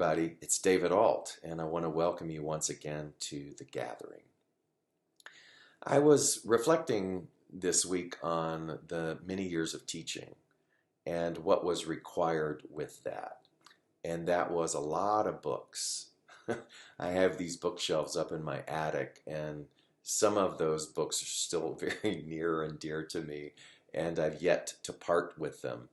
everybody. It's David Ault, and I want to welcome you once again to The Gathering. I was reflecting this week on the many years of teaching and what was required with that. And that was a lot of books. I have these bookshelves up in my attic, and some of those books are still very near and dear to me, and I've yet to part with them.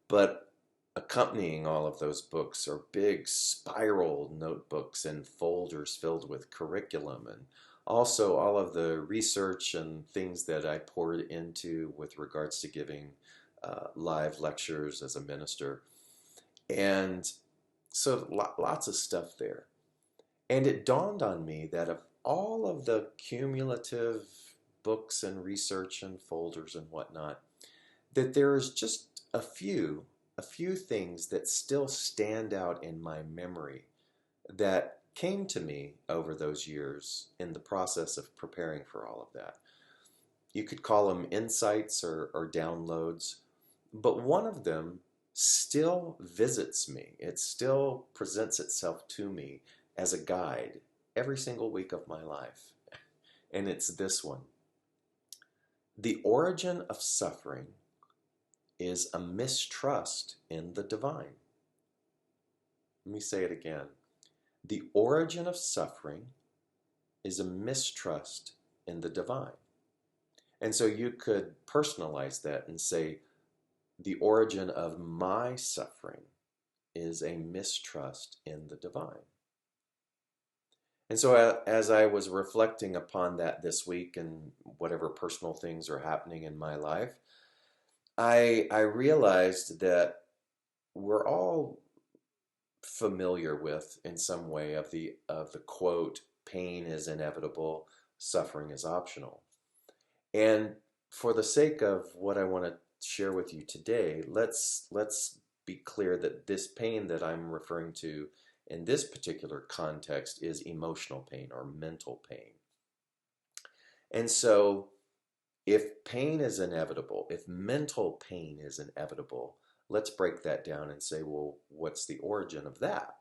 But accompanying all of those books are big spiral notebooks and folders filled with curriculum and also all of the research and things that I poured into with regards to giving live lectures as a minister. And so lots of stuff there. And it dawned on me that of all of the cumulative books and research and folders and whatnot, that there is just a few things that still stand out in my memory that came to me over those years in the process of preparing for all of that. You could call them insights or downloads, but one of them still visits me. It still presents itself to me as a guide every single week of my life. And it's this one. The origin of suffering is a mistrust in the divine. Let me say it again. The origin of suffering is a mistrust in the divine. And so you could personalize that and say, the origin of my suffering is a mistrust in the divine. And so as I was reflecting upon that this week and whatever personal things are happening in my life, I realized that we're all familiar with, in some way, of the quote, "Pain is inevitable, suffering is optional." And for the sake of what I want to share with you today, let's be clear that this pain that I'm referring to in this particular context is emotional pain or mental pain. And so if pain is inevitable, if mental pain is inevitable, let's break that down and say, well, what's the origin of that?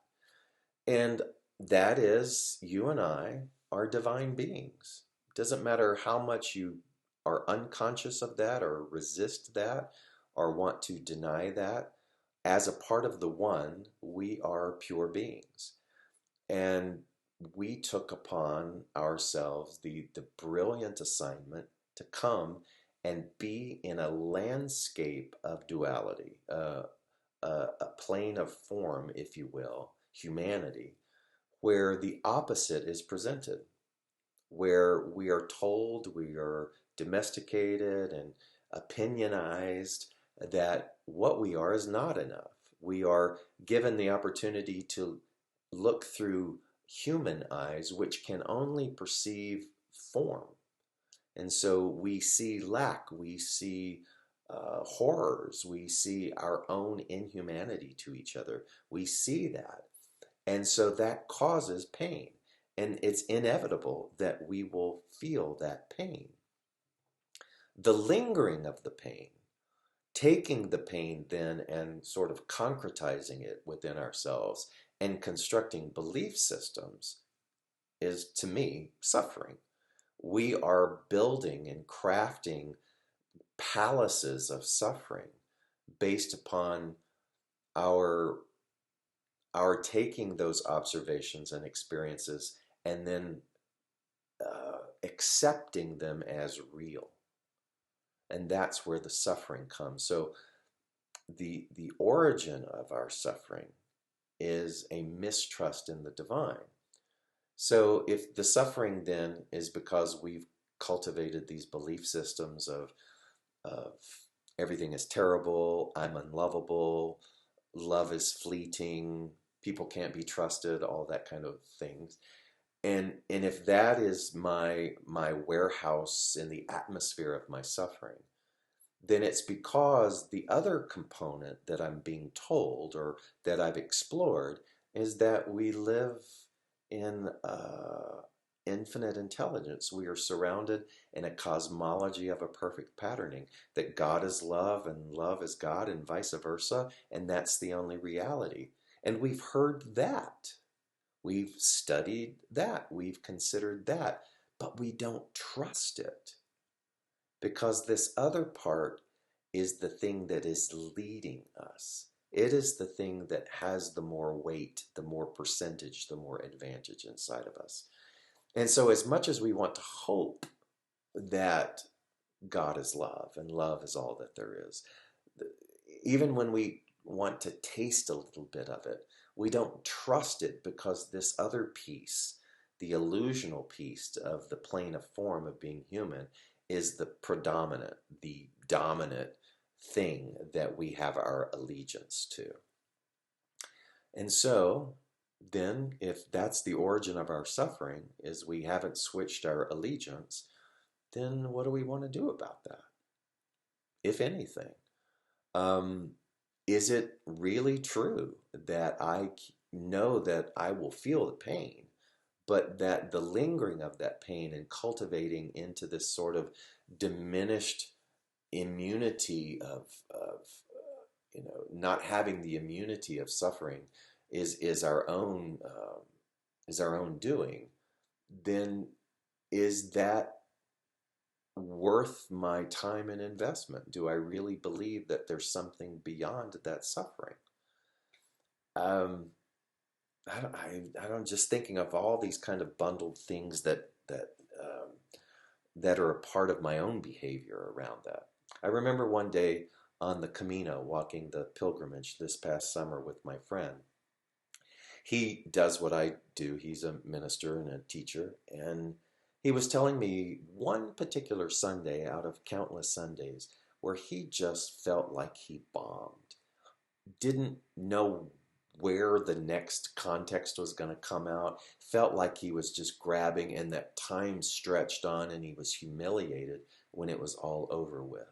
And that is, you and I are divine beings. It doesn't matter how much you are unconscious of that or resist that or want to deny that. As a part of the one, we are pure beings. And we took upon ourselves the brilliant assignment to come and be in a landscape of duality, a plane of form, if you will, humanity, where the opposite is presented, where we are told, we are domesticated and opinionized that what we are is not enough. We are given the opportunity to look through human eyes, which can only perceive form. And so we see lack, we see horrors, we see our own inhumanity to each other. We see that. And so that causes pain. And it's inevitable that we will feel that pain. The lingering of the pain, taking the pain then and sort of concretizing it within ourselves and constructing belief systems is, to me, suffering. We are building and crafting palaces of suffering based upon our taking those observations and experiences and then accepting them as real. And that's where the suffering comes. So the origin of our suffering is a mistrust in the divine. So if the suffering then is because we've cultivated these belief systems of everything is terrible, I'm unlovable, love is fleeting, people can't be trusted, all that kind of things. And if that is my warehouse in the atmosphere of my suffering, then it's because the other component that I'm being told or that I've explored is that we live in infinite intelligence. We are surrounded in a cosmology of a perfect patterning, that God is love and love is God and vice versa, and that's the only reality. And we've heard that. We've studied that. We've considered that. But we don't trust it because this other part is the thing that is leading us. It is the thing that has the more weight, the more percentage, the more advantage inside of us. And so, as much as we want to hope that God is love and love is all that there is, even when we want to taste a little bit of it, we don't trust it because this other piece, the illusional piece of the plane of form of being human, is the predominant, the dominant thing that we have our allegiance to. And so, then, if that's the origin of our suffering, is we haven't switched our allegiance, then what do we want to do about that, if anything? Um, is it really true that I know that I will feel the pain, but that the lingering of that pain and cultivating into this sort of diminished immunity of not having the immunity of suffering is our own doing, then is that worth my time and investment? Do I really believe that there's something beyond that suffering? Um, I don't just thinking of all these kind of bundled things that are a part of my own behavior around that. I remember one day on the Camino walking the pilgrimage this past summer with my friend. He does what I do. He's a minister and a teacher, and he was telling me one particular Sunday out of countless Sundays where he just felt like he bombed. Didn't know where the next context was going to come out. Felt like he was just grabbing, and that time stretched on, and he was humiliated when it was all over with.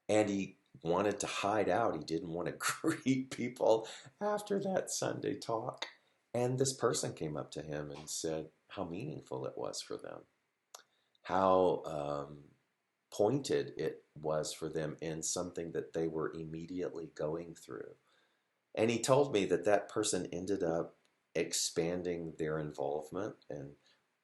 And he wanted to hide out. He didn't want to greet people after that Sunday talk. And this person came up to him and said how meaningful it was for them, how pointed it was for them in something that they were immediately going through. And he told me that that person ended up expanding their involvement, and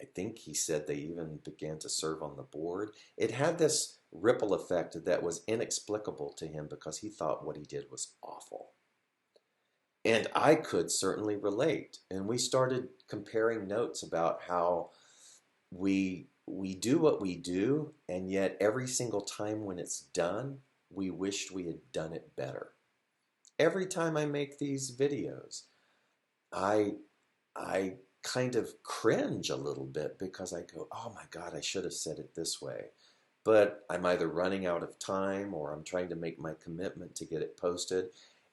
I think he said they even began to serve on the board. It had this ripple effect that was inexplicable to him because he thought what he did was awful. And I could certainly relate. And we started comparing notes about how we do what we do, and yet every single time when it's done, we wished we had done it better. Every time I make these videos, I I kind of cringe a little bit because I go, oh my God, I should have said it this way. But I'm either running out of time or I'm trying to make my commitment to get it posted.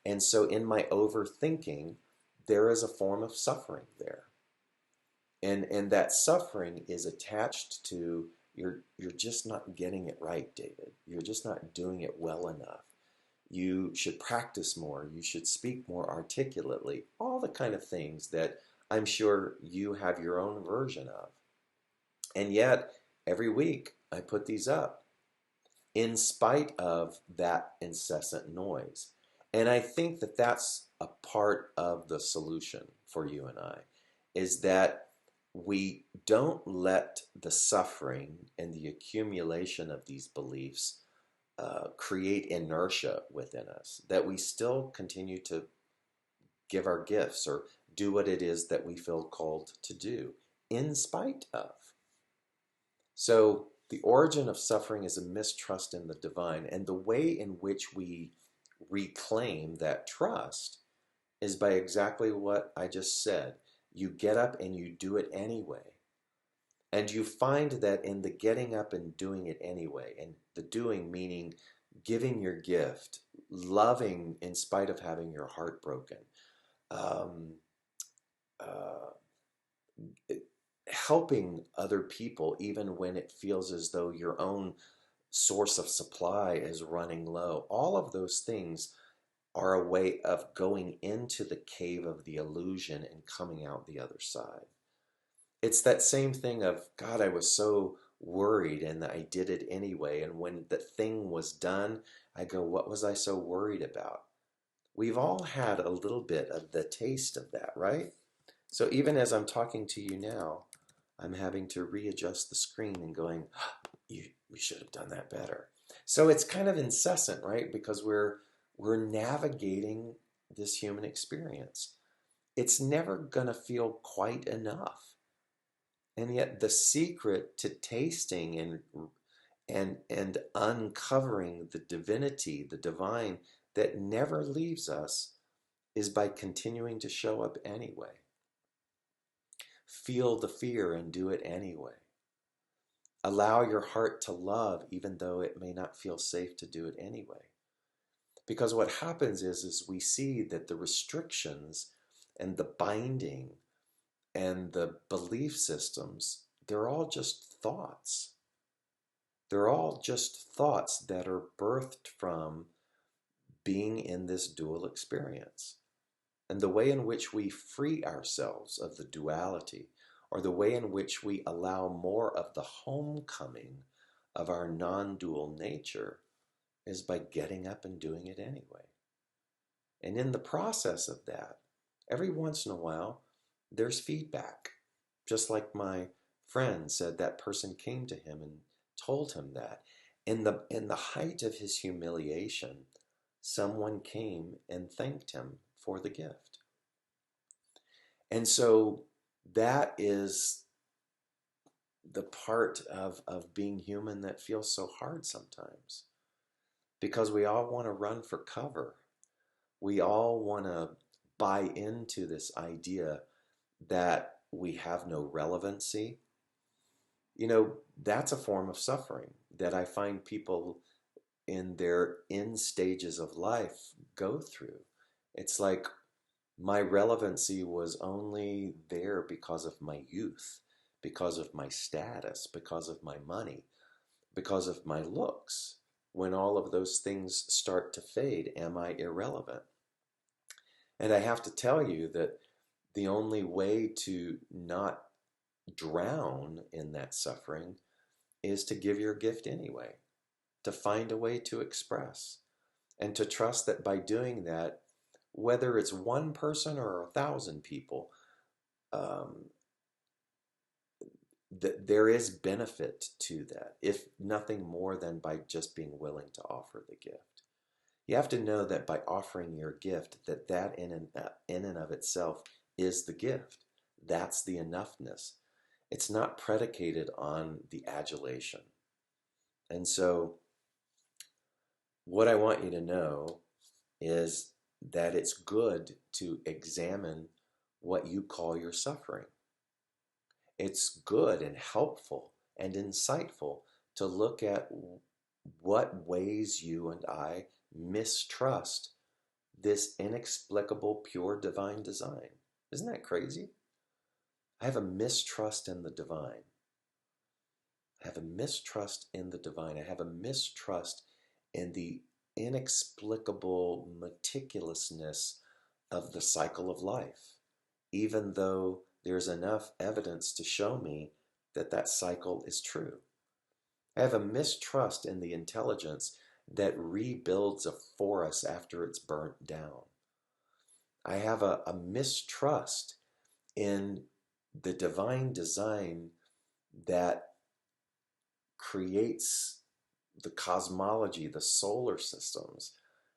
And so in my overthinking, there is a form of suffering there. And that suffering is attached to you're just not getting it right, David. You're just not doing it well enough. You should practice more. You should speak more articulately. All the kind of things that I'm sure you have your own version of. And yet, every week I put these up in spite of that incessant noise. And I think that that's a part of the solution for you and I, is that we don't let the suffering and the accumulation of these beliefs create inertia within us, that we still continue to give our gifts or do what it is that we feel called to do in spite of. So the origin of suffering is a mistrust in the divine, and the way in which we reclaim that trust is by exactly what I just said. You get up and you do it anyway. And you find that in the getting up and doing it anyway, and the doing meaning giving your gift, loving in spite of having your heart broken, um, uh, helping other people even when it feels as though your own source of supply is running low. All of those things are a way of going into the cave of the illusion and coming out the other side. It's that same thing of, God, I was so worried and I did it anyway. And when the thing was done, I go, what was I so worried about? We've all had a little bit of the taste of that, right? So even as I'm talking to you now, I'm having to readjust the screen and going, we should have done that better. So it's kind of incessant, right? Because we're navigating this human experience. It's never going to feel quite enough. And yet the secret to tasting and uncovering the divinity, the divine that never leaves us is by continuing to show up anyway. Feel the fear and do it anyway. Allow your heart to love even though it may not feel safe to do it anyway. Because what happens is we see that the restrictions and the binding and the belief systems, they're all just thoughts. They're all just thoughts that are birthed from being in this dual experience. And the way in which we free ourselves of the duality, or the way in which we allow more of the homecoming of our non-dual nature, is by getting up and doing it anyway. And in the process of that, every once in a while, there's feedback. Just like my friend said, that person came to him and told him that. In the height of his humiliation, someone came and thanked him for the gift. And so that is the part of being human that feels so hard sometimes. Because we all want to run for cover. We all want to buy into this idea that we have no relevancy. You know, that's a form of suffering that I find people in their end stages of life go through. It's like my relevancy was only there because of my youth, because of my status, because of my money, because of my looks. When all of those things start to fade, am I irrelevant? And I have to tell you that the only way to not drown in that suffering is to give your gift anyway, to find a way to express, and to trust that by doing that, whether it's one person or 1,000 people, um, that there is benefit to that, if nothing more than by just being willing to offer the gift. You have to know that by offering your gift, that in and of itself is the gift. That's the enoughness. It's not predicated on the adulation. And so what I want you to know is that it's good to examine what you call your suffering. It's good and helpful and insightful to look at what ways you and I mistrust this inexplicable, pure divine design. Isn't that crazy? I have a mistrust in the divine. I have a mistrust in the divine. I have a mistrust in the inexplicable meticulousness of the cycle of life, even though there's enough evidence to show me that that cycle is true. I have a mistrust in the intelligence that rebuilds a forest after it's burnt down. I have a mistrust in the divine design that creates the cosmology, the solar systems,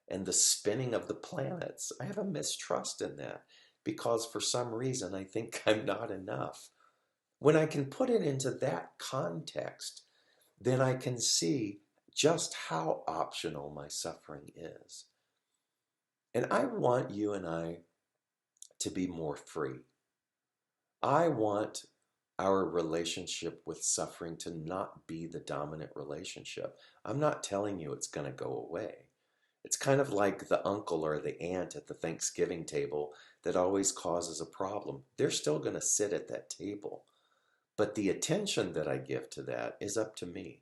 and the spinning of the planets. I have a mistrust in that because for some reason I think I'm not enough. When I can put it into that context, then I can see just how optional my suffering is. And I want you and I to be more free. I want our relationship with suffering to not be the dominant relationship. I'm not telling you it's going to go away. It's kind of like the uncle or the aunt at the Thanksgiving table that always causes a problem. They're still going to sit at that table. But the attention that I give to that is up to me.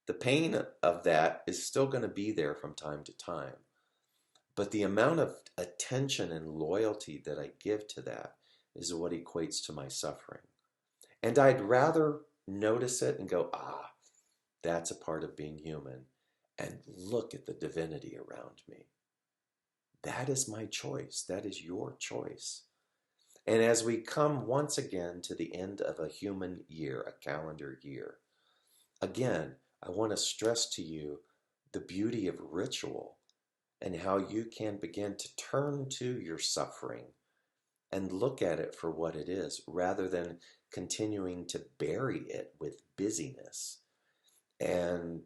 The pain of that is still going to be there from time to time. But the amount of attention and loyalty that I give to that is what equates to my suffering. And I'd rather notice it and go, that's a part of being human. And look at the divinity around me. That is my choice. That is your choice. And as we come once again to the end of a human year, a calendar year, again, I want to stress to you the beauty of ritual and how you can begin to turn to your suffering and look at it for what it is rather than continuing to bury it with busyness and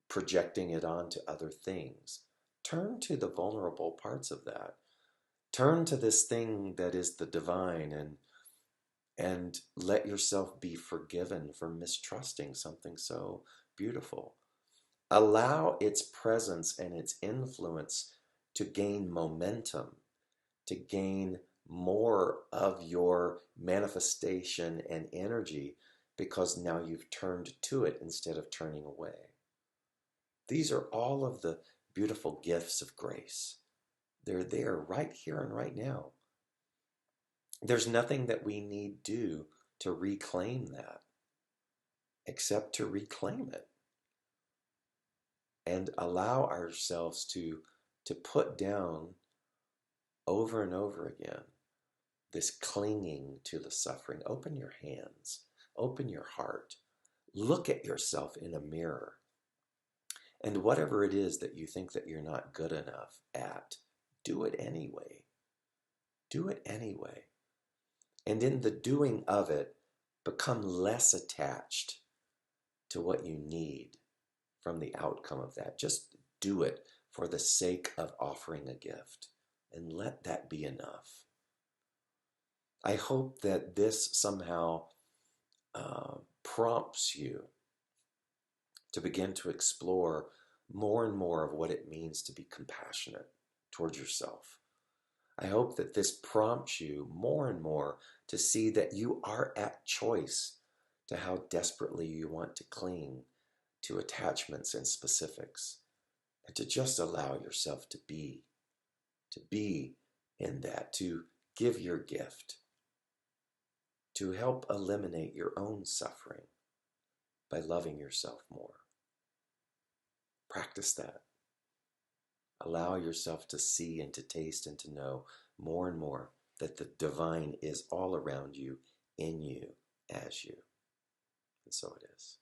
projecting it onto other things. Turn to the vulnerable parts of that. Turn to this thing that is the divine, and let yourself be forgiven for mistrusting something so beautiful. Allow its presence and its influence to gain momentum, to gain more of your manifestation and energy because now you've turned to it instead of turning away. These are all of the beautiful gifts of grace. They're there right here and right now. There's nothing that we need do to reclaim that except to reclaim it and allow ourselves to put down over and over again this clinging to the suffering. Open your hands, open your heart, look at yourself in a mirror, and whatever it is that you think that you're not good enough at, do it anyway. Do it anyway. And in the doing of it, become less attached to what you need from the outcome of that. Just do it for the sake of offering a gift, and let that be enough. I hope that this somehow prompts you to begin to explore more and more of what it means to be compassionate towards yourself. I hope that this prompts you more and more to see that you are at choice to how desperately you want to cling to attachments and specifics, and to just allow yourself to be in that, to give your gift, to help eliminate your own suffering by loving yourself more. Practice that. Allow yourself to see and to taste and to know more and more that the divine is all around you, in you, as you. And so it is.